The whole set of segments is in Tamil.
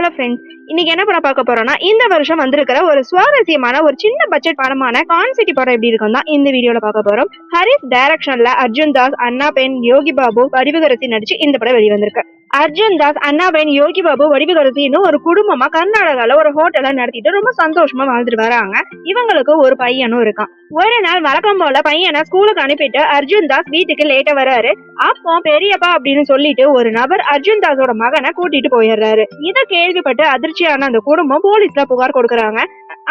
ஹலோ ஃப்ரெண்ட்ஸ், இன்னைக்கு என்ன படம் பார்க்க போறோம்னா, இந்த வருஷம் வந்திருக்கிற ஒரு சுவாரஸ்யமான ஒரு சின்ன பட்ஜெட் படமான கான் சிட்டி படம் எப்படி இருக்கும் தான் இந்த வீடியோல பார்க்க போறோம். ஹரிஸ் டைரக்ஷன்ல அர்ஜுன் தாஸ், அண்ணா பென், யோகி பாபு, வடிவுகரசி நடிச்சு இந்த படம் வெளிவந்திருக்கு. அர்ஜுன் தாஸ், அண்ணா பென், யோகி பாபு, வடிவுகரசின்னு ஒரு குடும்பமா கர்நாடகால ஒரு ஹோட்டலை நடத்திட்டு ரொம்ப சந்தோஷமா வாழ்ந்துட்டு வராங்க. இவங்களுக்கு ஒரு பையனும் இருக்கான். ஒரு நாள் வழக்கம் போல பையனை ஸ்கூலுக்கு அனுப்பிட்டு அர்ஜுன் தாஸ் வீட்டுக்கு லேட்டா வராரு. அப்போ பெரியப்பா அப்படின்னு சொல்லிட்டு ஒரு நபர் அர்ஜுன் தாஸோட மகனை கூட்டிட்டு போயிடுறாரு. இத கேள்விப்பட்டு அதிர்ச்சியான அந்த குடும்பம் போலீஸ்ல புகார் கொடுக்கறாங்க.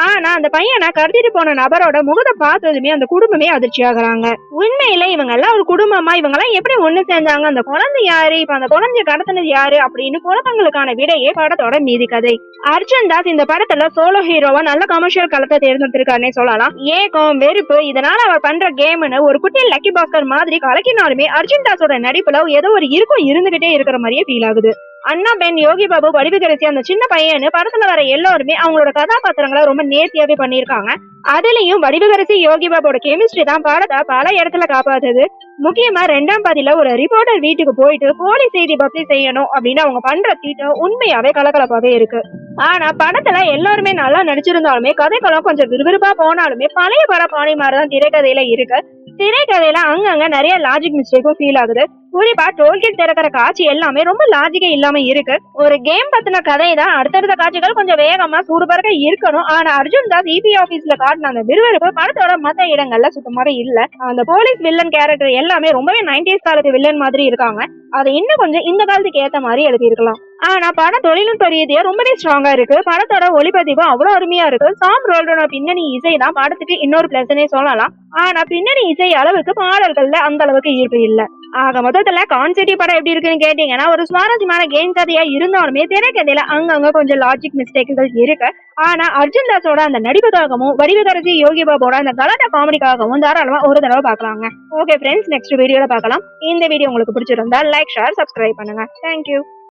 ஆனா அந்த பையனை கடத்திட்டு போன நபரோட முகத்தை பார்த்ததுமே அந்த குடும்பமே அதிர்ச்சி ஆகுறாங்க. உண்மையில இவங்க எல்லாம் ஒரு குடும்பமா, இவங்க எல்லாம் எப்படி ஒண்ணு சேர்ந்தாங்க, அந்த குழந்தை யாரு, இப்ப அந்த குழந்தைய கடத்தினது யாரு அப்படின்னு குழப்பங்களுக்கான விடையே படத்தோட மீதி கதை. அர்ஜுன் தாஸ் இந்த படத்துல சோலோ ஹீரோவா நல்ல கமர்ஷியல் களத்தை தேர்ந்தெடுத்திருக்காருன்னே சொல்லலாம். ஏகம் வெறுப்பு இதனால அவர் பண்ற கேம்னு ஒரு குட்டி லக்கி பாஸ்கர் மாதிரி கலக்கினாலுமே அர்ஜுன் தாஸோட நடிப்புல ஏதோ ஒரு இருக்கும் இருந்துகிட்டே இருக்கிற மாதிரியே ஃபீல் ஆகுது. அண்ணா பென், யோகி பாபு, வடிவுகரசி அந்த சின்ன பையனு படத்துல வர எல்லாருமே அவங்களோட கதாபாத்திரங்களை ரொம்ப நேர்த்தியாவே பண்ணிருக்காங்க. அதுலயும் வடிவுகரசி யோகி பாபோட கெமிஸ்ட்ரி தான் படத்தை பல இடத்துல காப்பாத்துது. முக்கியமா 2ஆம் பாதியில ஒரு ரிப்போர்ட்டர் வீட்டுக்கு போயிட்டு போலி செய்தி பப்ளிஷ் செய்யணும் அப்படின்னு அவங்க பண்ற தீட்டம் உண்மையாவே கலகலப்பாவே இருக்கு. ஆனா படத்துல எல்லாருமே நல்லா நடிச்சிருந்தாலுமே கதைக்களம் கொஞ்சம் விறுவிறுப்பா போனாலுமே பழைய பட பாணி மாதிரிதான் திரைக்கதையில இருக்கு. திரைக்கதையில அங்கங்க நிறைய லாஜிக் மிஸ்டேக்கும் ஃபீல் ஆகுது. குறிப்பா டோல்கேட் திறக்கிற காட்சி எல்லாமே ரொம்ப லாஜிக்கே இல்லாம இருக்கு. ஒரு கேம் பத்தின கதை தான், அடுத்தடுத்த காட்சிகள் கொஞ்சம் வேகமா சூடுபறக்க இருக்கணும். ஆனா அர்ஜுன் தாஸ் இபி ஆபீஸ்ல காட்டின அந்த விறுவிறுப்பு படத்தோட மத்த இடங்கள்ல சுத்தமாக இல்ல. அந்த போலீஸ் வில்லன் கேரக்டர் எல்லாமே ரொம்பவே 90s காலத்து வில்லன் மாதிரி இருக்காங்க. அதை இன்னும் கொஞ்சம் இந்த காலத்துக்கு ஏத்த மாதிரி எழுதி இருக்கலாம். ஆனா பட தொழில்நுட்ப ரீதியா ரொம்பவே ஸ்ட்ராங்கா இருக்கு. படத்தோட ஒளிப்பதிவு அவ்வளவு அருமையா இருக்கு. சாம் ரோல்டனோட பின்னணி இசை தான் படத்துக்கு இன்னொரு பிளஸ்னே சொல்லலாம். ஆனா பின்னணி இசை அளவுக்கு பாடல்கள்ல அந்த அளவுக்கு ஈர்ப்பு இல்ல. ஆக மொத்தத்துல கான் சிட்டி படம் எப்படி இருக்குன்னு கேட்டீங்கன்னா, ஒரு சுவாரஸ்யமான கேம் கதையா இருந்தாலுமே திரைக்கதையில அங்கங்க கொஞ்சம் லாஜிக் மிஸ்டேக்குகள் இருக்கு. ஆனா அர்ஜுன் தாஸோட அந்த நடிப்புக்காகவும் வடிவுகரசி யோகி பாபோட அந்த கலாட்டா காமெடிக்காகவும் தாராளமா ஒரு தடவை பார்க்கலாங்க. ஓகே ஃப்ரெண்ட்ஸ், நெக்ஸ்ட் வீடியோல பார்க்கலாம். இந்த வீடியோ உங்களுக்கு பிடிச்சிருந்தா லைக், ஷேர், சப்ஸ்கிரைப் பண்ணுங்க. தேங்க்யூ.